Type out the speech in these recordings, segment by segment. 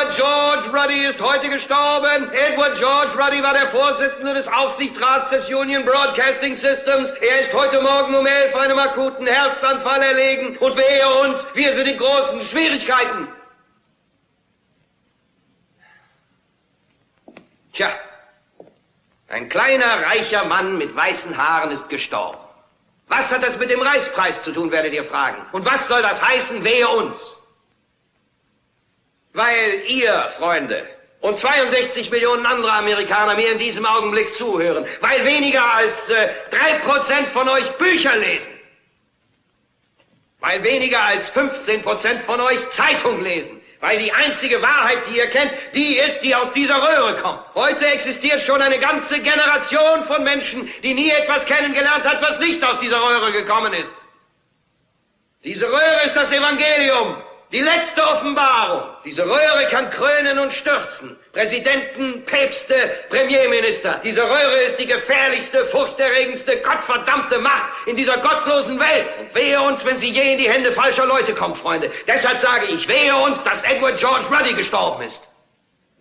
Edward George Ruddy ist heute gestorben. Edward George Ruddy war der Vorsitzende des Aufsichtsrats des Union Broadcasting Systems. Er ist heute Morgen um 11 einem akuten Herzanfall erlegen. Und wehe uns, wir sind in großen Schwierigkeiten. Tja, ein kleiner, reicher Mann mit weißen Haaren ist gestorben. Was hat das mit dem Reichspreis zu tun, werdet ihr fragen? Und was soll das heißen, wehe uns? Weil ihr, Freunde, und 62 Millionen andere Amerikaner mir in diesem Augenblick zuhören, weil weniger als 3% von euch Bücher lesen, weil weniger als 15% von euch Zeitung lesen, weil die einzige Wahrheit, die ihr kennt, die ist, die aus dieser Röhre kommt. Heute existiert schon eine ganze Generation von Menschen, die nie etwas kennengelernt hat, was nicht aus dieser Röhre gekommen ist. Diese Röhre ist das Evangelium. Die letzte Offenbarung. Diese Röhre kann krönen und stürzen. Präsidenten, Päpste, Premierminister. Diese Röhre ist die gefährlichste, furchterregendste, gottverdammte Macht in dieser gottlosen Welt. Und wehe uns, wenn sie je in die Hände falscher Leute kommt, Freunde. Deshalb sage ich, wehe uns, dass Edward George Ruddy gestorben ist.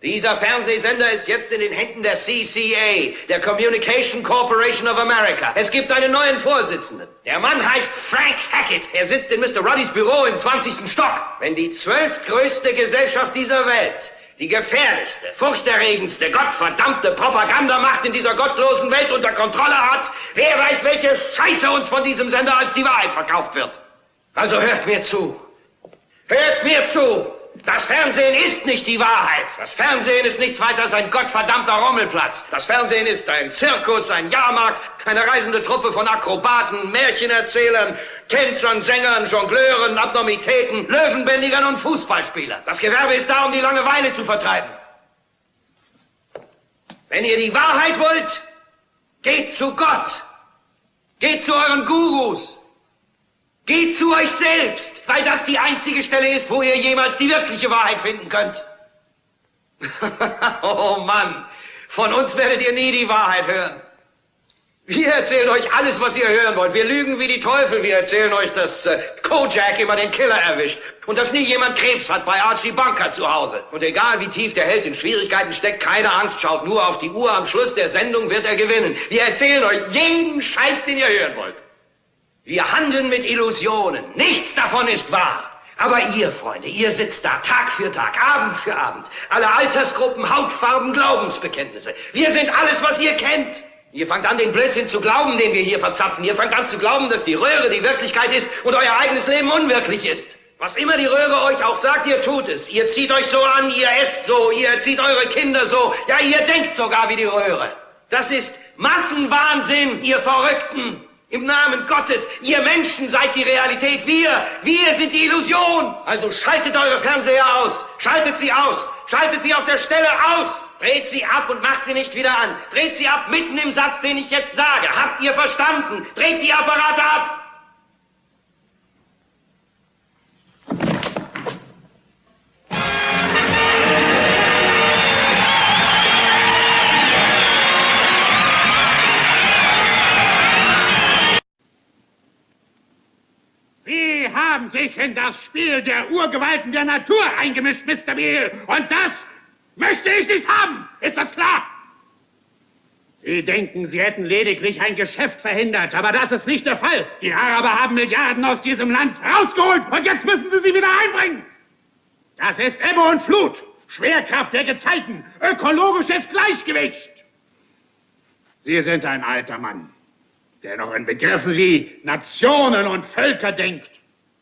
Dieser Fernsehsender ist jetzt in den Händen der CCA, der Communication Corporation of America. Es gibt einen neuen Vorsitzenden. Der Mann heißt Frank Hackett. Er sitzt in Mr. Ruddys Büro im 20. Stock. Wenn die 12. größte Gesellschaft dieser Welt, die gefährlichste, furchterregendste, gottverdammte Propagandamacht in dieser gottlosen Welt unter Kontrolle hat, wer weiß, welche Scheiße uns von diesem Sender als die Wahrheit verkauft wird. Also hört mir zu. Hört mir zu. Das Fernsehen ist nicht die Wahrheit. Das Fernsehen ist nichts weiter als ein gottverdammter Rummelplatz. Das Fernsehen ist ein Zirkus, ein Jahrmarkt, eine reisende Truppe von Akrobaten, Märchenerzählern, Tänzern, Sängern, Jongleuren, Abnormitäten, Löwenbändigern und Fußballspielern. Das Gewerbe ist da, um die Langeweile zu vertreiben. Wenn ihr die Wahrheit wollt, geht zu Gott. Geht zu euren Gurus. Geht zu euch selbst, weil das die einzige Stelle ist, wo ihr jemals die wirkliche Wahrheit finden könnt. Oh Mann, von uns werdet ihr nie die Wahrheit hören. Wir erzählen euch alles, was ihr hören wollt. Wir lügen wie die Teufel. Wir erzählen euch, dass Kojak immer den Killer erwischt und dass nie jemand Krebs hat bei Archie Bunker zu Hause. Und egal wie tief der Held in Schwierigkeiten steckt, keine Angst, schaut nur auf die Uhr. Am Schluss der Sendung wird er gewinnen. Wir erzählen euch jeden Scheiß, den ihr hören wollt. Wir handeln mit Illusionen. Nichts davon ist wahr. Aber ihr, Freunde, ihr sitzt da Tag für Tag, Abend für Abend. Alle Altersgruppen, Hautfarben, Glaubensbekenntnisse. Wir sind alles, was ihr kennt. Ihr fangt an, den Blödsinn zu glauben, den wir hier verzapfen. Ihr fangt an zu glauben, dass die Röhre die Wirklichkeit ist und euer eigenes Leben unwirklich ist. Was immer die Röhre euch auch sagt, ihr tut es. Ihr zieht euch so an, ihr esst so, ihr erzieht eure Kinder so. Ja, ihr denkt sogar wie die Röhre. Das ist Massenwahnsinn, ihr Verrückten. Im Namen Gottes, ihr Menschen seid die Realität, wir sind die Illusion. Also schaltet eure Fernseher aus, schaltet sie aus, schaltet sie auf der Stelle aus. Dreht sie ab und macht sie nicht wieder an. Dreht sie ab mitten im Satz, den ich jetzt sage. Habt ihr verstanden? Dreht die Apparate ab. Sie haben sich in das Spiel der Urgewalten der Natur eingemischt, Mr. Beale. Und das möchte ich nicht haben. Ist das klar? Sie denken, Sie hätten lediglich ein Geschäft verhindert, aber das ist nicht der Fall. Die Araber haben Milliarden aus diesem Land rausgeholt und jetzt müssen Sie sie wieder einbringen. Das ist Ebbe und Flut, Schwerkraft der Gezeiten, ökologisches Gleichgewicht. Sie sind ein alter Mann, der noch in Begriffen wie Nationen und Völker denkt.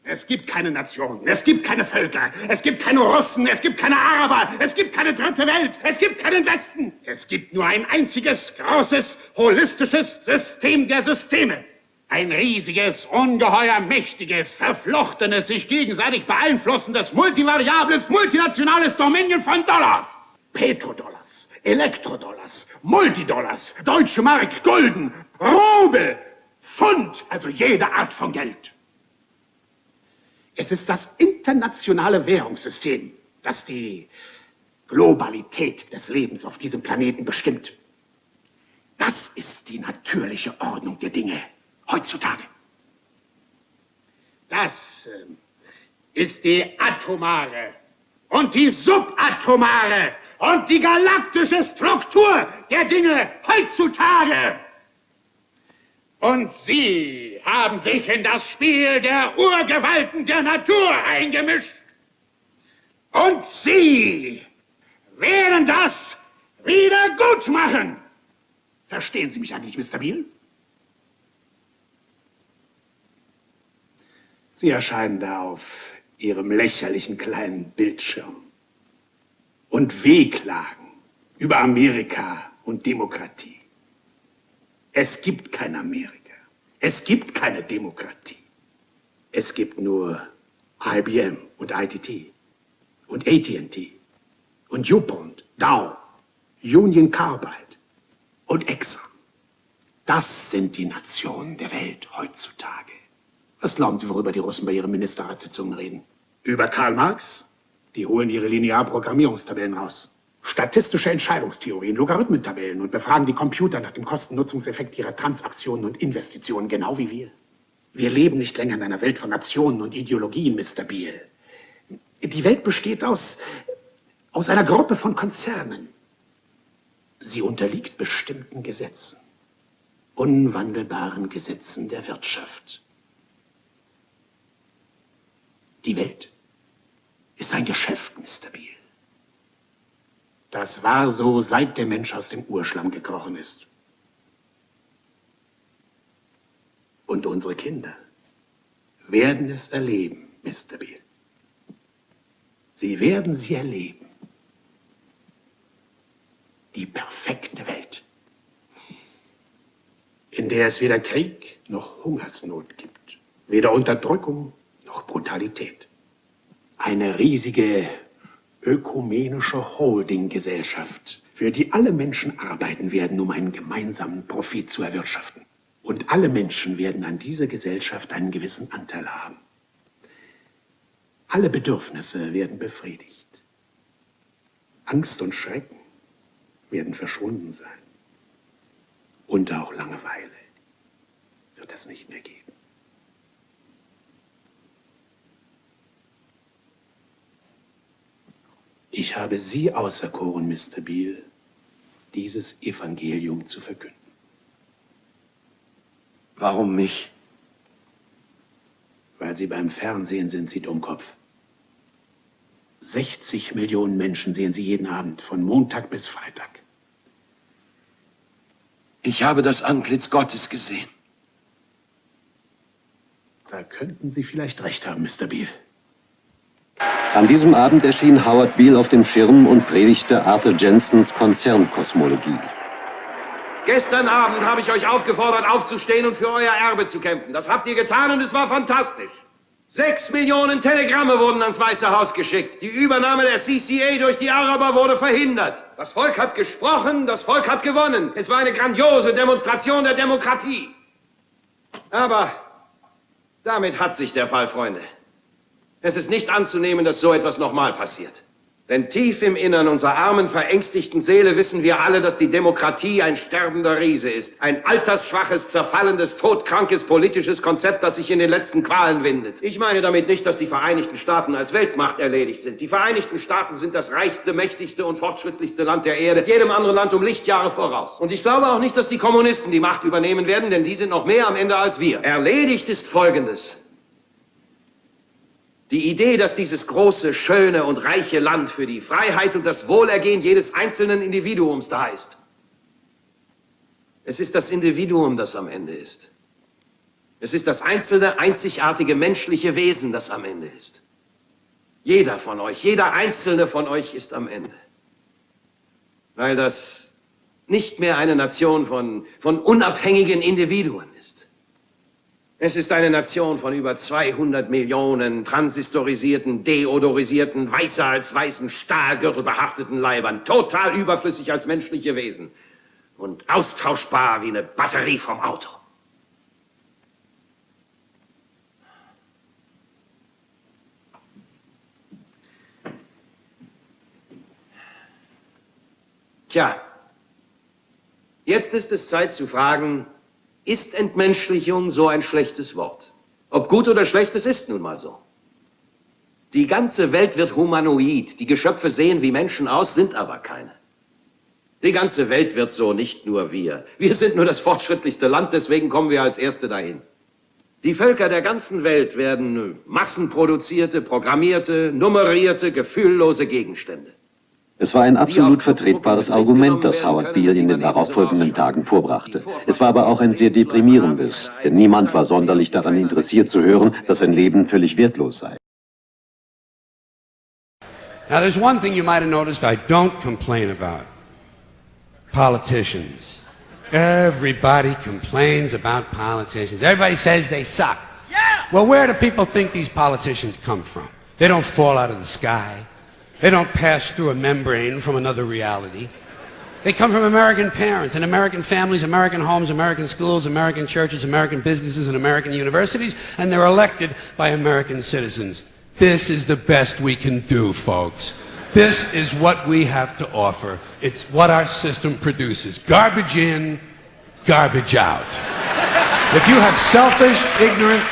Es gibt keine Nationen, es gibt keine Völker, es gibt keine Russen, es gibt keine Araber, es gibt keine dritte Welt, es gibt keinen Westen. Es gibt nur ein einziges, großes, holistisches System der Systeme. Ein riesiges, ungeheuer mächtiges, verflochtenes, sich gegenseitig beeinflussendes, multivariables, multinationales Dominion von Dollars. Petrodollars, Elektrodollars, Multidollars, Deutsche Mark, Gulden, Rubel, Pfund, also jede Art von Geld. Es ist das internationale Währungssystem, das die Globalität des Lebens auf diesem Planeten bestimmt. Das ist die natürliche Ordnung der Dinge heutzutage. Das ist die atomare, und die subatomare und die galaktische Struktur der Dinge heutzutage. Und Sie haben sich in das Spiel der Urgewalten der Natur eingemischt. Und Sie werden das wieder gut machen. Verstehen Sie mich eigentlich, Mr. Beale? Sie erscheinen da auf Ihrem lächerlichen kleinen Bildschirm und wehklagen über Amerika und Demokratie. Es gibt kein Amerika. Es gibt keine Demokratie. Es gibt nur IBM und ITT und AT&T und DuPont, Dow, Union Carbide und Exxon. Das sind die Nationen der Welt heutzutage. Was glauben Sie, worüber die Russen bei ihren Ministerratssitzungen reden? Über Karl Marx? Die holen ihre Linearprogrammierungstabellen raus. Statistische Entscheidungstheorien, Logarithmentabellen und befragen die Computer nach dem Kosten-Nutzungseffekt ihrer Transaktionen und Investitionen, genau wie wir. Wir leben nicht länger in einer Welt von Nationen und Ideologien, Mr. Beale. Die Welt besteht aus einer Gruppe von Konzernen. Sie unterliegt bestimmten Gesetzen, unwandelbaren Gesetzen der Wirtschaft. Die Welt ist ein Geschäft, Mr. Beale. Das war so, seit der Mensch aus dem Urschlamm gekrochen ist. Und unsere Kinder werden es erleben, Mr. Beale. Sie werden sie erleben. Die perfekte Welt, in der es weder Krieg noch Hungersnot gibt, weder Unterdrückung noch Brutalität. Eine riesige ökumenische Holdinggesellschaft, für die alle Menschen arbeiten werden, um einen gemeinsamen Profit zu erwirtschaften. Und alle Menschen werden an dieser Gesellschaft einen gewissen Anteil haben. Alle Bedürfnisse werden befriedigt. Angst und Schrecken werden verschwunden sein. Und auch Langeweile wird es nicht mehr geben. Ich habe Sie auserkoren, Mr. Beale, dieses Evangelium zu verkünden. Warum mich? Weil Sie beim Fernsehen sind, Sie Dummkopf. 60 Millionen Menschen sehen Sie jeden Abend, von Montag bis Freitag. Ich habe das Antlitz Gottes gesehen. Da könnten Sie vielleicht recht haben, Mr. Beale. An diesem Abend erschien Howard Beale auf dem Schirm und predigte Arthur Jensens Konzernkosmologie. Gestern Abend habe ich euch aufgefordert, aufzustehen und für euer Erbe zu kämpfen. Das habt ihr getan und es war fantastisch. 6 Millionen Telegramme wurden ans Weiße Haus geschickt. Die Übernahme der CCA durch die Araber wurde verhindert. Das Volk hat gesprochen, das Volk hat gewonnen. Es war eine grandiose Demonstration der Demokratie. Aber damit hat sich der Fall, Freunde. Es ist nicht anzunehmen, dass so etwas nochmal passiert. Denn tief im Innern unserer armen, verängstigten Seele wissen wir alle, dass die Demokratie ein sterbender Riese ist. Ein altersschwaches, zerfallendes, todkrankes politisches Konzept, das sich in den letzten Qualen windet. Ich meine damit nicht, dass die Vereinigten Staaten als Weltmacht erledigt sind. Die Vereinigten Staaten sind das reichste, mächtigste und fortschrittlichste Land der Erde, jedem anderen Land um Lichtjahre voraus. Und ich glaube auch nicht, dass die Kommunisten die Macht übernehmen werden, denn die sind noch mehr am Ende als wir. Erledigt ist Folgendes. Die Idee, dass dieses große, schöne und reiche Land für die Freiheit und das Wohlergehen jedes einzelnen Individuums da ist. Es ist das Individuum, das am Ende ist. Es ist das einzelne, einzigartige menschliche Wesen, das am Ende ist. Jeder von euch, jeder einzelne von euch ist am Ende. Weil das nicht mehr eine Nation von unabhängigen Individuen ist. Es ist eine Nation von über 200 Millionen transistorisierten, deodorisierten, weißer als weißen Stahlgürtel behafteten Leibern, total überflüssig als menschliche Wesen und austauschbar wie eine Batterie vom Auto. Tja, jetzt ist es Zeit zu fragen, ist Entmenschlichung so ein schlechtes Wort? Ob gut oder schlecht, es ist nun mal so. Die ganze Welt wird humanoid. Die Geschöpfe sehen wie Menschen aus, sind aber keine. Die ganze Welt wird so, nicht nur wir. Wir sind nur das fortschrittlichste Land, deswegen kommen wir als Erste dahin. Die Völker der ganzen Welt werden massenproduzierte, programmierte, nummerierte, gefühllose Gegenstände. Es war ein absolut vertretbares Argument, das Howard Beale in den darauffolgenden Tagen vorbrachte. Es war aber auch ein sehr deprimierendes, denn niemand war sonderlich daran interessiert zu hören, dass sein Leben völlig wertlos sei. Now there's one thing you might have noticed I don't complain about. Politicians. Everybody complains about politicians. Everybody says they suck. Yeah! Well, where do people think these politicians come from? They don't fall out of the sky. They don't pass through a membrane from another reality. They come from American parents and American families, American homes, American schools, American churches, American businesses, and American universities, and they're elected by American citizens. This is the best we can do, folks. This is what we have to offer. It's what our system produces. Garbage in, garbage out. If you have selfish, ignorant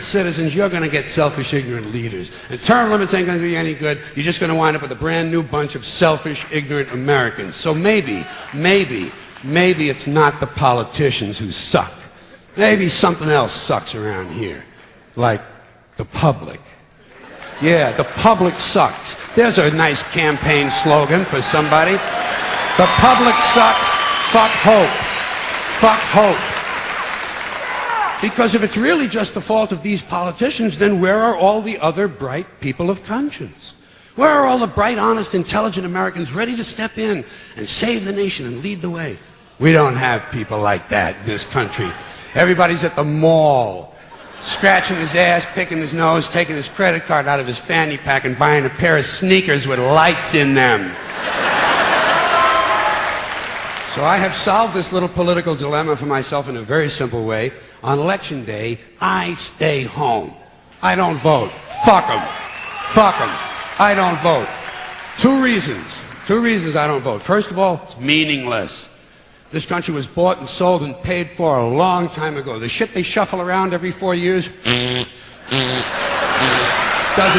citizens, you're going to get selfish, ignorant leaders. And term limits ain't going to do you any good. You're just going to wind up with a brand new bunch of selfish, ignorant Americans. So maybe it's not the politicians who suck. Maybe something else sucks around here. Like the public. Yeah, the public sucks. There's a nice campaign slogan for somebody. The public sucks. Fuck hope. Fuck hope. Because if it's really just the fault of these politicians, then where are all the other bright people of conscience? Where are all the bright, honest, intelligent Americans ready to step in and save the nation and lead the way? We don't have people like that in this country. Everybody's at the mall, scratching his ass, picking his nose, taking his credit card out of his fanny pack and buying a pair of sneakers with lights in them. So I have solved this little political dilemma for myself in a very simple way. On election day, I stay home. I don't vote. Fuck them. Fuck them. I don't vote. Two reasons I don't vote. First of all, it's meaningless. This country was bought and sold and paid for a long time ago. The shit they shuffle around every 4 years doesn't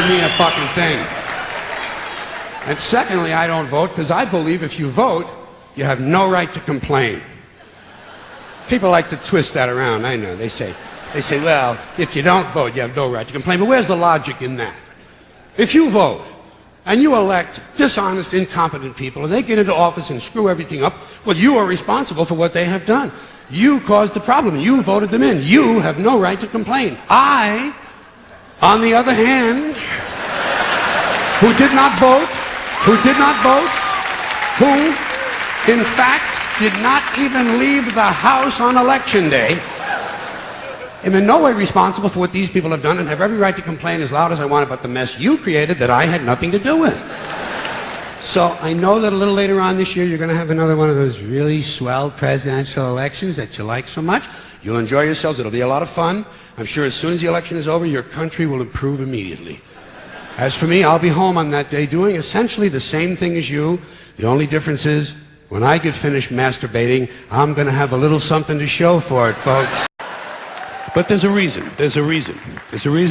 mean a fucking thing. And secondly, I don't vote because I believe if you vote, you have no right to complain. People like to twist that around, I know. They say, well, if you don't vote, you have no right to complain. But where's the logic in that? If you vote, and you elect dishonest, incompetent people, and they get into office and screw everything up, well, you are responsible for what they have done. You caused the problem. You voted them in. You have no right to complain. I, on the other hand, who did not vote, who, in fact, did not even leave the house on election day, am in no way responsible for what these people have done and have every right to complain as loud as I want about the mess you created that I had nothing to do with. So I know that a little later on this year you're going to have another one of those really swell presidential elections that you like so much. You'll enjoy yourselves. It'll be a lot of fun. I'm sure as soon as the election is over, your country will improve immediately. As for me, I'll be home on that day doing essentially the same thing as you. The only difference is when I get finished masturbating, I'm going to have a little something to show for it, folks. But there's a reason. There's a reason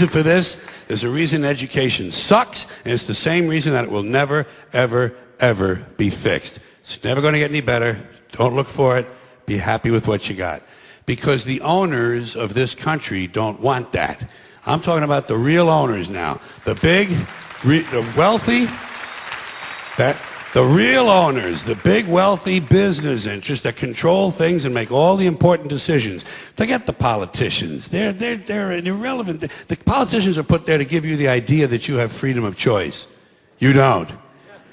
for this. There's a reason education sucks, and it's the same reason that it will never, ever, ever be fixed. It's never going to get any better. Don't look for it. Be happy with what you got. Because the owners of this country don't want that. I'm talking about the real owners now. The big, the wealthy, the real owners, the big wealthy business interests that control things and make all the important decisions. Forget the politicians. They're irrelevant. The politicians are put there to give you the idea that you have freedom of choice. You don't.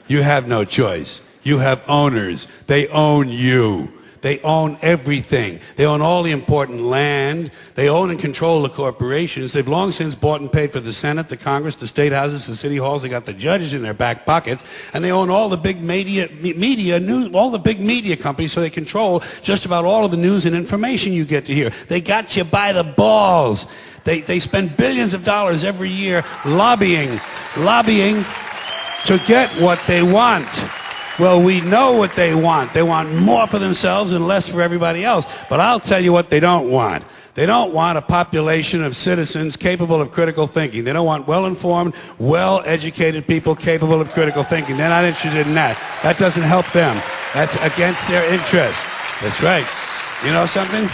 You have no choice. You have owners. They own you. They own everything. They own all the important land. They own and control the corporations. They've long since bought and paid for the Senate, the Congress, the state houses, the city halls. They got the judges in their back pockets, and they own all the big all the big media companies. So they control just about all of the news and information you get to hear. They got you by the balls. They spend billions of dollars every year lobbying to get what they want. Well, we know what they want. They want more for themselves and less for everybody else. But I'll tell you what they don't want. They don't want a population of citizens capable of critical thinking. They don't want well-informed, well-educated people capable of critical thinking. They're not interested in that. That doesn't help them. That's against their interest. That's right. You know something?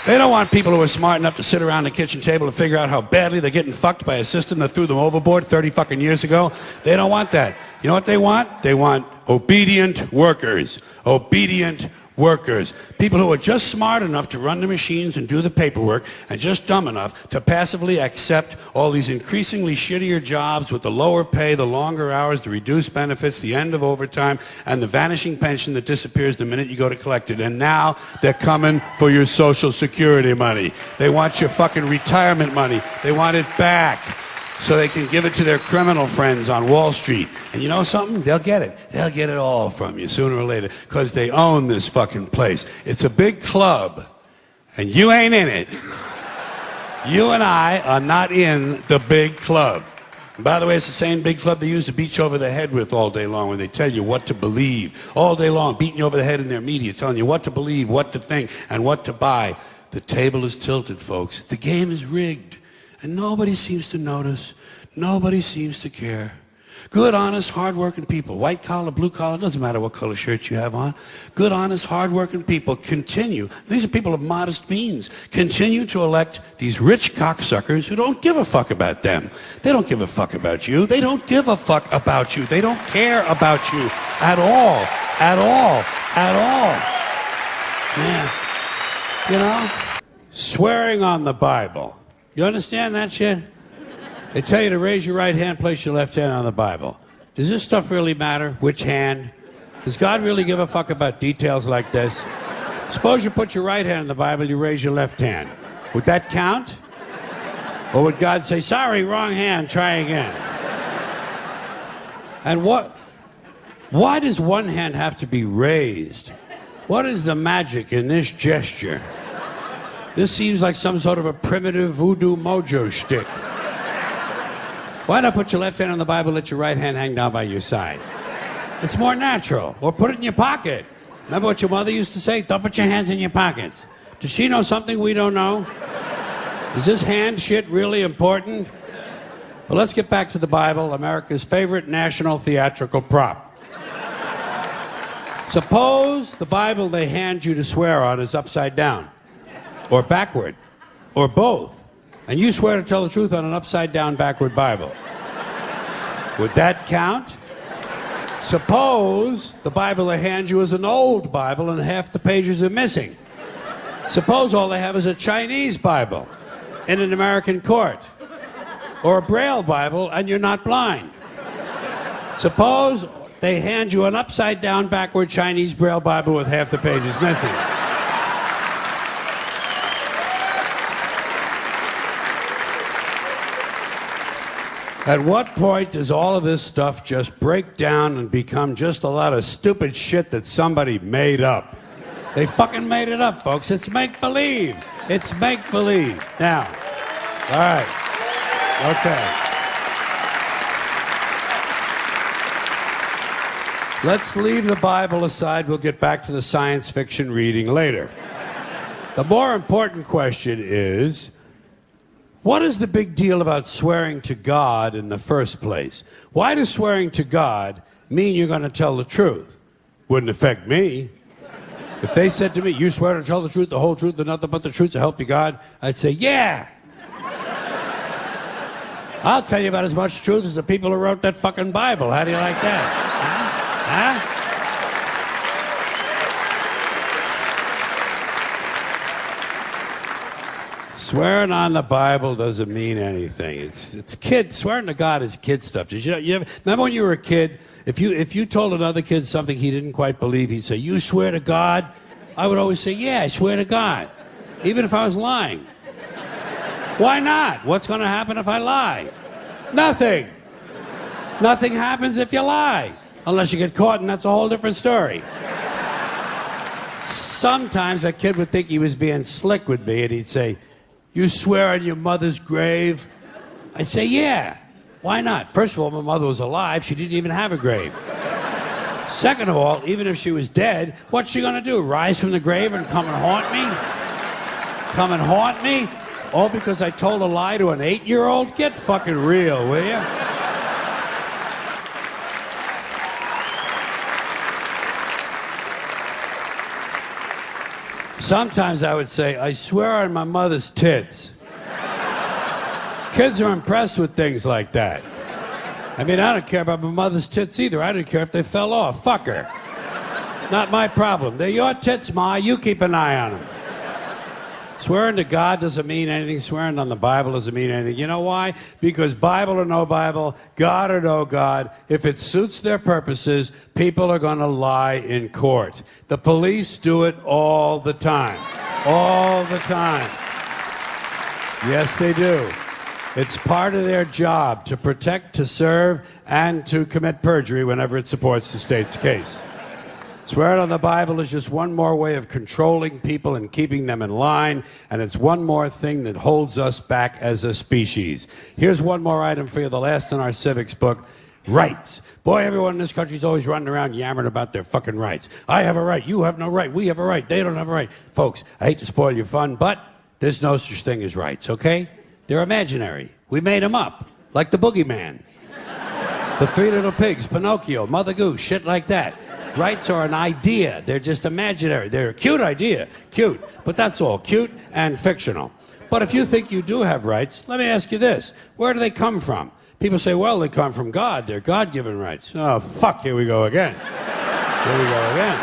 They don't want people who are smart enough to sit around the kitchen table and figure out how badly they're getting fucked by a system that threw them overboard 30 fucking years ago. They don't want that. You know what they want? They want obedient workers. Obedient workers. People who are just smart enough to run the machines and do the paperwork and just dumb enough to passively accept all these increasingly shittier jobs with the lower pay, the longer hours, the reduced benefits, the end of overtime, and the vanishing pension that disappears the minute you go to collect it. And now they're coming for your Social Security money. They want your fucking retirement money. They want it back so they can give it to their criminal friends on Wall Street. And you know something? They'll get it. They'll get it all from you sooner or later because they own this fucking place. It's a big club, and you ain't in it. You and I are not in the big club. And by the way, it's the same big club they use to beat you over the head with all day long when they tell you what to believe. All day long, beating you over the head in their media, telling you what to believe, what to think, and what to buy. The table is tilted, folks. The game is rigged. And nobody seems to notice. Nobody seems to care. Good, honest, hard-working people, white collar, blue collar, doesn't matter what color shirt you have on. Good, honest, hard-working people continue. These are people of modest means. Continue to elect these rich cocksuckers who don't give a fuck about them. They don't give a fuck about you. They don't give a fuck about you. They don't care about you at all. At all. At all. Man. You know? Swearing on the Bible. You understand that shit? They tell you to raise your right hand, place your left hand on the Bible. Does this stuff really matter? Which hand? Does God really give a fuck about details like this? Suppose you put your right hand on the Bible, you raise your left hand. Would that count? Or would God say, sorry, wrong hand, try again? And why does one hand have to be raised? What is the magic in this gesture? This seems like some sort of a primitive voodoo mojo shtick. Why not put your left hand on the Bible, let your right hand hang down by your side? It's more natural. Or put it in your pocket. Remember what your mother used to say? Don't put your hands in your pockets. Does she know something we don't know? Is this hand shit really important? Well, let's get back to the Bible, America's favorite national theatrical prop. Suppose the Bible they hand you to swear on is upside down. Or backward, or both. And you swear to tell the truth on an upside-down, backward Bible. Would that count? Suppose the Bible they hand you is an old Bible and half the pages are missing. Suppose all they have is a Chinese Bible in an American court. Or a Braille Bible and you're not blind. Suppose they hand you an upside-down, backward Chinese Braille Bible with half the pages missing. At what point does all of this stuff just break down and become just a lot of stupid shit that somebody made up? They fucking made it up, folks. It's make-believe. It's make-believe. Now, all right. Okay. Let's leave the Bible aside. We'll get back to the science fiction reading later. The more important question is, what is the big deal about swearing to God in the first place? Why does swearing to God mean you're going to tell the truth? Wouldn't affect me. If they said to me, you swear to tell the truth, the whole truth, and nothing but the truth to help you God, I'd say, yeah. I'll tell you about as much truth as the people who wrote that fucking Bible. How do you like that? Huh? Swearing on the Bible doesn't mean anything. It's kid. Swearing to God is kid stuff. Did you remember when you were a kid? If you told another kid something he didn't quite believe, he'd say, "You swear to God?" I would always say, "Yeah, I swear to God," even if I was lying. Why not? What's going to happen if I lie? Nothing. Nothing happens if you lie, unless you get caught, and that's a whole different story. Sometimes a kid would think he was being slick with me, and he'd say, "You swear on your mother's grave?" I'd say, "Yeah. Why not?" First of all, my mother was alive. She didn't even have a grave. Second of all, even if she was dead, what's she going to do? Rise from the grave and come and haunt me? come and haunt me? All because I told a lie to an 8-year-old? Get fucking real, will you? Sometimes I would say, I swear on my mother's tits. Kids are impressed with things like that. I mean, I don't care about my mother's tits either. I didn't care if they fell off. Fuck her. Not my problem. They're your tits, Ma. You keep an eye on them. Swearing to God doesn't mean anything. Swearing on the Bible doesn't mean anything. You know why? Because Bible or no Bible, God or no God, if it suits their purposes, people are going to lie in court. The police do it all the time. All the time. Yes, they do. It's part of their job to protect, to serve, and to commit perjury whenever it supports the state's case. Swearing on the Bible is just one more way of controlling people and keeping them in line, and it's one more thing that holds us back as a species. Here's one more item for you, the last in our civics book, rights. Boy, everyone in this country is always running around yammering about their fucking rights. I have a right, you have no right, we have a right, they don't have a right. Folks, I hate to spoil your fun, but there's no such thing as rights, okay? They're imaginary. We made them up, like the boogeyman. The Three Little Pigs, Pinocchio, Mother Goose, shit like that. Rights are an idea. They're just imaginary. They're a cute idea. Cute. But that's all. Cute and fictional. But if you think you do have rights, let me ask you this. Where do they come from? People say, well, they come from God. They're God-given rights. Oh, fuck. Here we go again. Here we go again.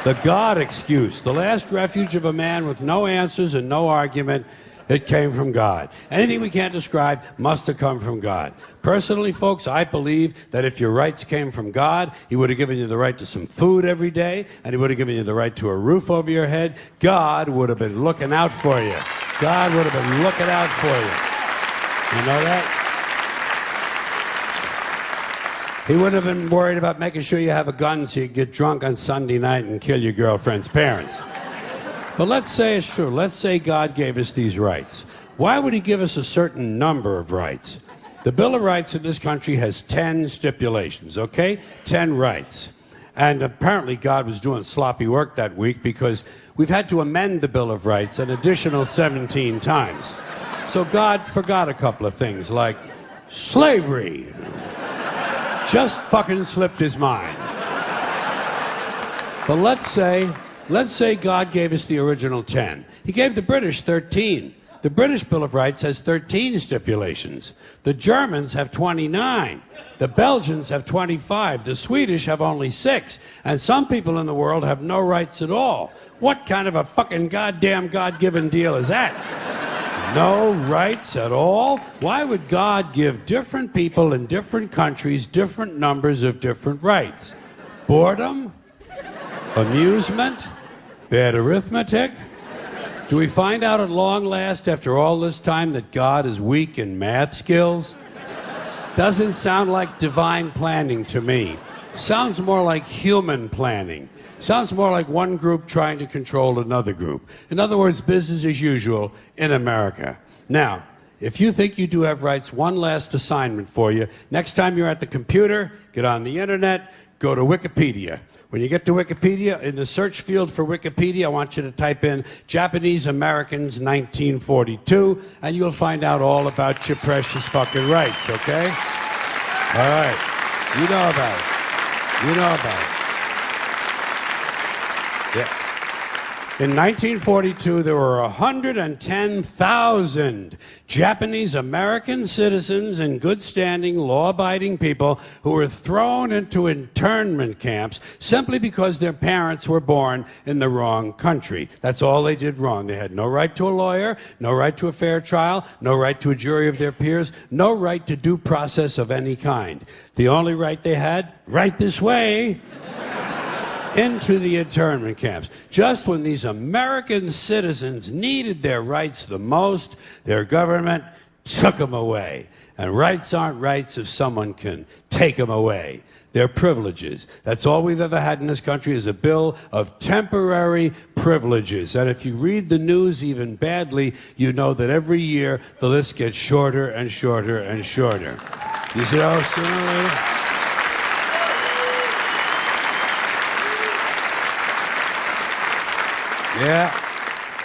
The God excuse. The last refuge of a man with no answers and no argument. It came from God. Anything we can't describe must have come from God. Personally, folks, I believe that if your rights came from God, He would have given you the right to some food every day, and He would have given you the right to a roof over your head. God would have been looking out for you. God would have been looking out for you. You know that? He wouldn't have been worried about making sure you have a gun so you get drunk on Sunday night and kill your girlfriend's parents. But let's say it's true. Let's say God gave us these rights. Why would He give us a certain number of rights? The Bill of Rights in this country has 10 stipulations, okay? 10 rights. And apparently God was doing sloppy work that week because we've had to amend the Bill of Rights an additional 17 times. So God forgot a couple of things like slavery. Just fucking slipped His mind. But let's say God gave us the original 10. He gave the British 13. The British Bill of Rights has 13 stipulations. The Germans have 29. The Belgians have 25. The Swedish have only 6. And some people in the world have no rights at all. What kind of a fucking goddamn God-given deal is that? No rights at all? Why would God give different people in different countries different numbers of different rights? Boredom? Amusement? Bad arithmetic? Do we find out at long last, after all this time, that God is weak in math skills? Doesn't sound like divine planning to me. Sounds more like human planning. Sounds more like one group trying to control another group. In other words, business as usual in America. Now, if you think you do have rights, one last assignment for you. Next time you're at the computer, get on the internet, go to Wikipedia. When you get to Wikipedia, in the search field for Wikipedia, I want you to type in Japanese Americans 1942, and you'll find out all about your precious fucking rights, okay? All right. You know about it. You know about it. Yeah. In 1942, there were 110,000 Japanese American citizens and good standing, law-abiding people who were thrown into internment camps simply because their parents were born in the wrong country. That's all they did wrong. They had no right to a lawyer, no right to a fair trial, no right to a jury of their peers, no right to due process of any kind. The only right they had, right this way, into the internment camps. Just when these American citizens needed their rights the most, their government took them away. And rights aren't rights if someone can take them away. They're privileges. That's all we've ever had in this country is a bill of temporary privileges. And if you read the news even badly, you know that every year the list gets shorter and shorter and shorter. You see how sooner or later? Yeah.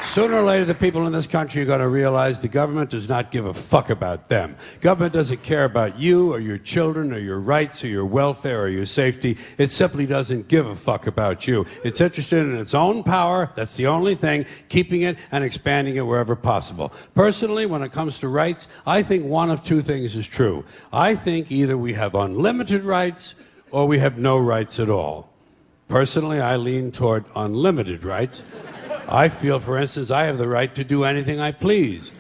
Sooner or later, the people in this country are going to realize the government does not give a fuck about them. Government doesn't care about you or your children or your rights or your welfare or your safety. It simply doesn't give a fuck about you. It's interested in its own power. That's the only thing, keeping it and expanding it wherever possible. Personally, when it comes to rights, I think one of two things is true. I think either we have unlimited rights or we have no rights at all. Personally, I lean toward unlimited rights. I feel, for instance, I have the right to do anything I please.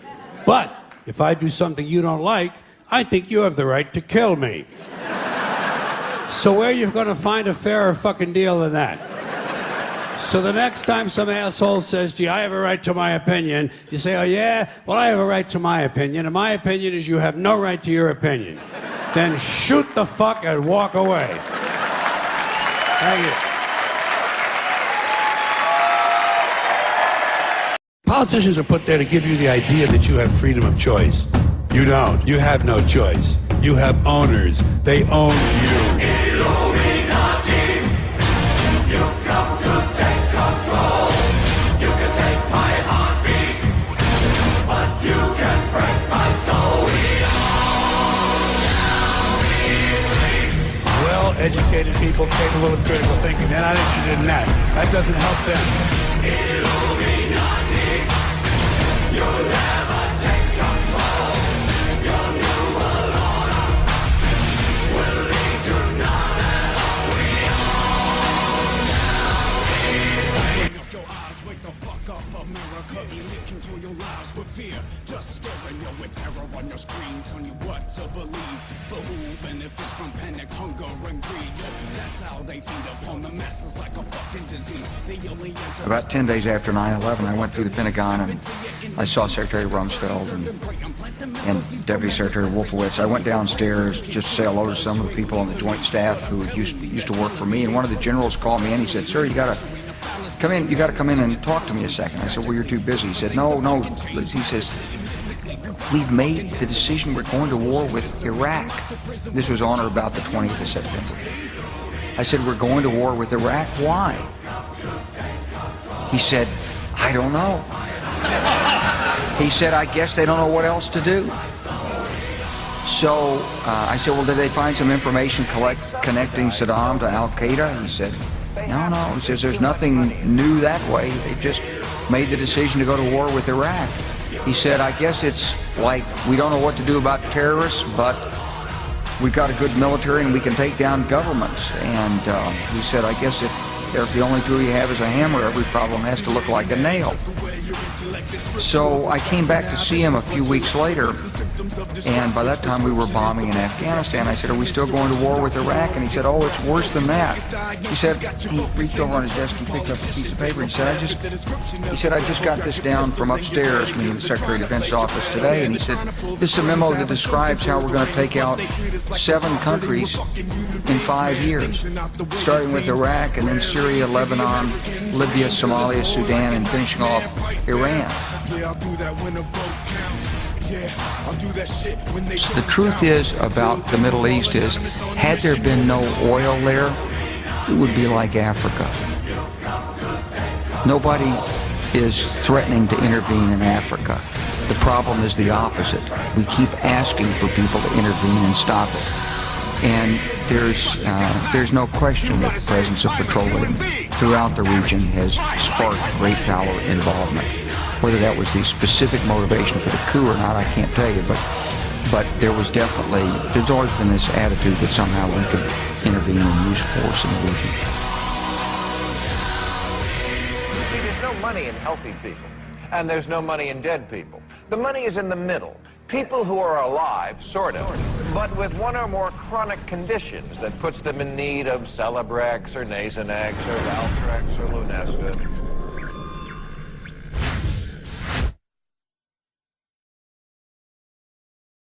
But if I do something you don't like, I think you have the right to kill me. So where are you going to find a fairer fucking deal than that? So the next time some asshole says to you, I have a right to my opinion, you say, oh yeah? Well, I have a right to my opinion, and my opinion is you have no right to your opinion. Then shoot the fuck and walk away. Thank you. Politicians are put there to give you the idea that you have freedom of choice. You don't. You have no choice. You have owners. They own you. Illuminati, you've come to take control. You can take my heartbeat, but you can break my soul. Well-educated people capable of critical thinking. They're not interested in that. That doesn't help them. Illuminati, you'll never take control. Your new world order will lead to none at all. We all shall be free. Open up your eyes, wake the fuck up, America. You control your lives with fear, just scaring you with terror on your screen, telling you what to believe. But who benefits from panic, hunger, and greed? That's how they feed upon the masses like a fucking disease. They only enter. About 10 days after 9/11, I went through the Pentagon and I saw Secretary Rumsfeld and Deputy Secretary Wolfowitz. I went downstairs just to say hello to some of the people on the Joint Staff who used to work for me, and one of the generals called me and he said, "Sir, you gotta come in. You gotta come in and talk to me a second." I said, "Well, you're too busy." He said, "No." He says, "We've made the decision. We're going to war with Iraq." This was on or about the 20th of September. I said, "We're going to war with Iraq. Why?" He said, "I don't know." He said, "I guess they don't know what else to do." So I said, "Well, did they find some information connecting Saddam to Al-Qaeda?" He said, No. He says, "There's nothing new that way. They just made the decision to go to war with Iraq." He said, "I guess it's like we don't know what to do about terrorists, but we've got a good military and we can take down governments." And he said, "I guess if the only tool you have is a hammer, every problem has to look like a nail." So I came back to see him a few weeks later, and by that time we were bombing in Afghanistan. I said, "Are we still going to war with Iraq?" And he said, "Oh, it's worse than that." He said, he reached over on his desk and picked up a piece of paper. He said, I just got this down from upstairs, meaning the Secretary of Defense's office today. And he said, "This is a memo that describes how we're going to take out 7 countries in 5 years, starting with Iraq and then Syria, Lebanon, Libya, Somalia, Sudan, and finishing off Iran." The truth is about the Middle East is, had there been no oil there, it would be like Africa. Nobody is threatening to intervene in Africa. The problem is the opposite. We keep asking for people to intervene and stop it. And there's no question that the presence of petroleum throughout the region has sparked great power involvement. Whether that was the specific motivation for the coup or not, I can't tell you, but there's always been this attitude that somehow we could intervene and use force in the region. You see, there's no money in healthy people, and there's no money in dead people. The money is in the middle. People who are alive, sort of, but with one or more chronic conditions that puts them in need of Celebrex or Nasonex or Valtrex or Lunesta.